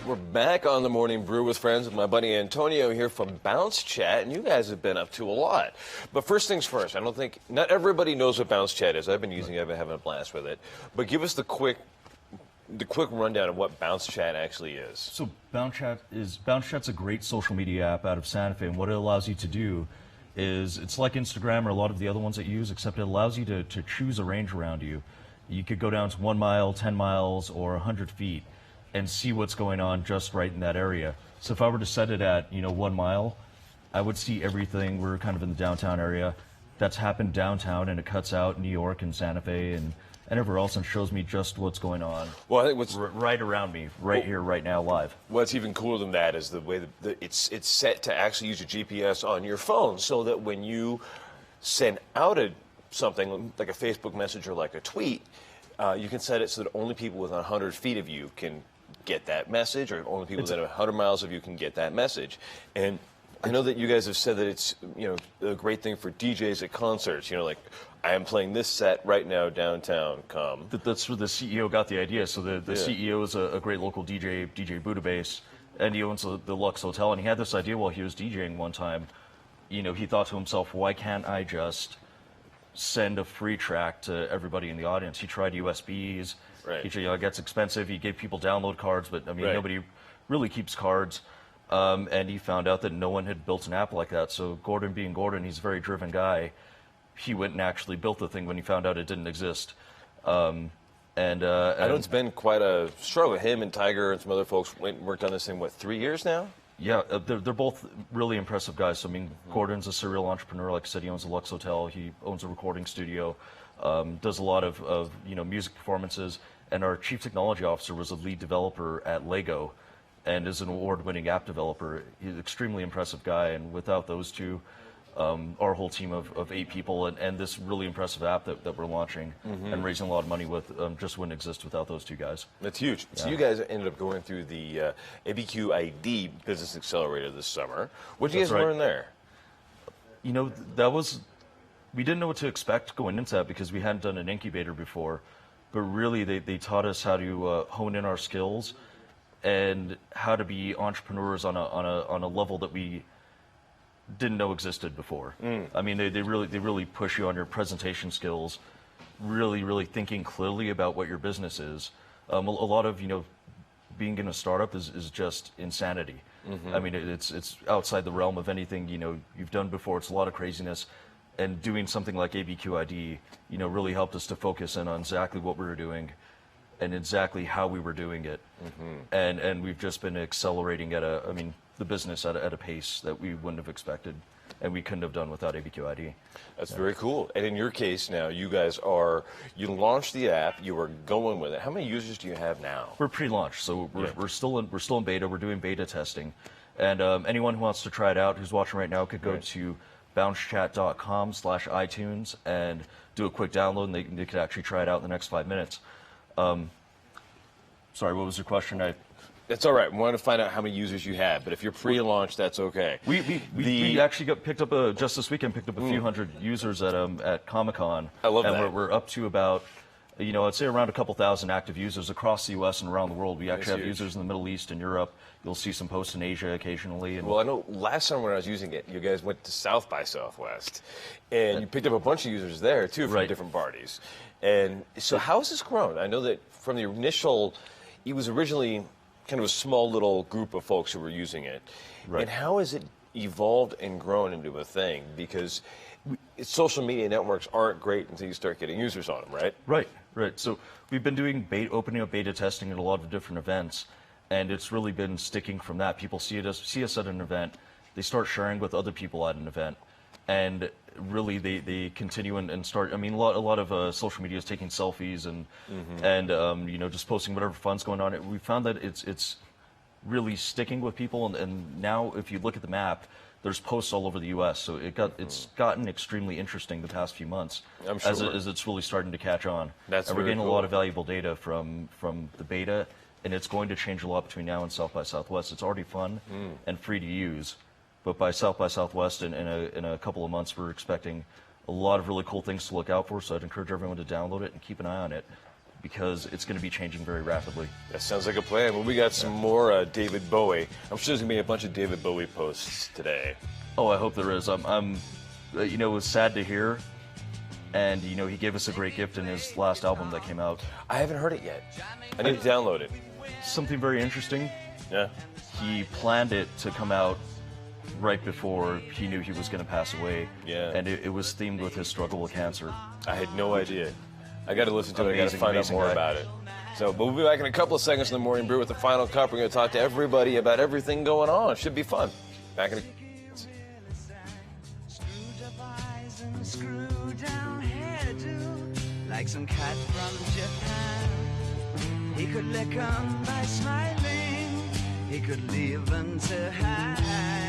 We're back on the Morning Brew with friends with my buddy Antonio here from BounceChat, and you guys have been up to a lot. But first things first, I don't think, not everybody knows what BounceChat is. I've been using it, I've been having a blast with it. But give us the quick rundown of what BounceChat actually is. So BounceChat's a great social media app out of Santa Fe, and what it allows you to do is, it's like Instagram or a lot of the other ones that you use, except it allows you to choose a range around you. You could go down to 1 mile, 10 miles, or 100 feet. And see what's going on just right in that area. So if I were to set it at 1 mile, I would see everything. We're kind of in the downtown area that's happened downtown, and it cuts out New York and Santa Fe and everywhere else and shows me just what's going on. Well, I think what's right around me, here, right now, live. What's even cooler than that is the way that it's set to actually use your GPS on your phone, so that when you send out something like a Facebook message or like a tweet, you can set it so that only people within 100 feet of you can get that message, or only people that are 100 miles of you can get that message. And I know that you guys have said that it's a great thing for DJs at concerts. Like, I am playing this set right now downtown. Come. That's where the CEO got the idea. So the CEO is a great local DJ Budabass, and he owns the Lux Hotel. And he had this idea while he was DJing one time. He thought to himself, why can't I just send a free track to everybody in the audience? He tried USBs. Right. It gets expensive. He gave people download cards, but Right. Nobody really keeps cards. And he found out that no one had built an app like that. So Gordon, being Gordon, he's a very driven guy. He went and actually built the thing when he found out it didn't exist. I know it's been quite a struggle. Him and Tiger and some other folks worked on this thing, 3 years now? Yeah, they're both really impressive guys. So, Gordon's a serial entrepreneur. Like I said, he owns a Lux Hotel. He owns a recording studio, does a lot of music performances. And our chief technology officer was a lead developer at Lego and is an award-winning app developer. He's an extremely impressive guy. And without those two, our whole team of 8 people and this really impressive app that we're launching and raising a lot of money with just wouldn't exist without those two guys. That's huge. Yeah. So you guys ended up going through the ABQ ID Business Accelerator this summer. What did you guys learn there? We didn't know what to expect going into that because we hadn't done an incubator before. But really, they taught us how to hone in our skills and how to be entrepreneurs on a level that we didn't know existed before. They really push you on your presentation skills, really thinking clearly about what your business is. A lot of being in a startup is just insanity. It's outside the realm of anything you've done before. It's a lot of craziness. And doing something like ABQID, really helped us to focus in on exactly what we were doing and exactly how we were doing it. And we've just been accelerating the business at a pace that we wouldn't have expected and we couldn't have done without ABQID. That's very cool. And in your case now, you guys you launched the app, you were going with it. How many users do you have now? We're pre-launch, so we're still in beta. We're doing beta testing. And anyone who wants to try it out, who's watching right now, could go to BounceChat.com/iTunes and do a quick download, and they could actually try it out in the next 5 minutes. Sorry, what was your question? It's all right. We wanted to find out how many users you have, but if you're pre-launch, that's okay. We actually picked up just this weekend picked up a few hundred users at Comic-Con. I love that. And we're up to about I'd say around a couple thousand active users across the U.S. and around the world. We actually have users in the Middle East and Europe. You'll see some posts in Asia occasionally. Well, I know last summer when I was using it, you guys went to South by Southwest, and you picked up a bunch of users there, too, from different parties. And so how has this grown? I know that from the initial, it was originally kind of a small little group of folks who were using it. Right. And how has it evolved and grown into a thing? Because social media networks aren't great until you start getting users on them, right? Right. So we've been doing opening up beta testing at a lot of different events, and it's really been sticking from that. People see us at an event, they start sharing with other people at an event, and really they continue and start. A lot of social media is taking selfies and just posting whatever fun's going on. We found that it's really sticking with people, and now if you look at the map, there's posts all over the U.S., so it's gotten extremely interesting the past few months. I'm sure. As it's really starting to catch on. That's and we're getting a lot of valuable data from the beta, and it's going to change a lot between now and South by Southwest. It's already fun and free to use, but by Southwest in a couple of months, we're expecting a lot of really cool things to look out for, so I'd encourage everyone to download it and keep an eye on it. because it's going to be changing very rapidly. That sounds like a plan. Well, we got some more David Bowie. I'm sure there's going to be a bunch of David Bowie posts today. Oh, I hope there is. It was sad to hear, and he gave us a great gift in his last album that came out. I haven't heard it yet. I need to download it. Something very interesting. Yeah. He planned it to come out right before he knew he was going to pass away. Yeah. And it was themed with his struggle with cancer. I had no idea. I got to listen to it. I got to find out amazing more guy. about it. So, but we'll be back in a couple of seconds in the Morning Brew with the final cup. We're going to talk to everybody about everything going on. It should be fun. Back in a... Screw down hairdo, like some cat from Japan. He could lick 'em by smiling, he could leave 'em to hang.